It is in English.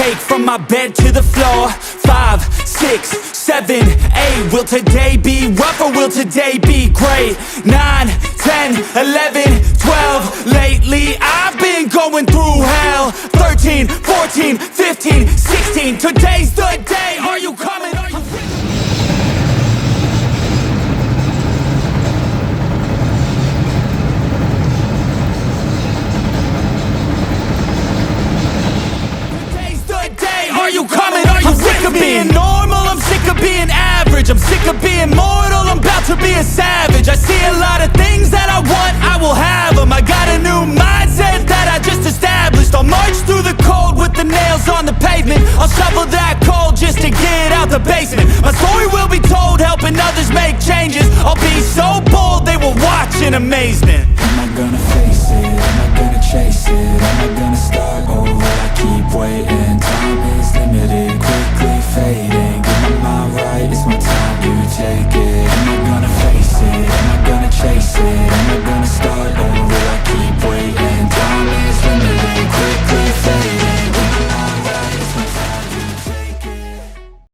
take from my bed to the floor. 5, 6, 7, 8. Will today be rough or will today be great? 9, 10, 11, 12. Lately I've been going through hell. 13, 14, 15, 16. Today's the day. Are you coming? Are you Are you coming? Are you I'm sick of being normal, I'm sick of being average, I'm sick of being mortal, I'm about to be a savage. I see a lot of things that I want, I will have them. I got a new mindset that I just established. I'll march through the cold with the nails on the pavement. I'll shovel that coal just to get out the basement. My story will be told, helping others make changes. I'll be so bold, they will watch in amazement.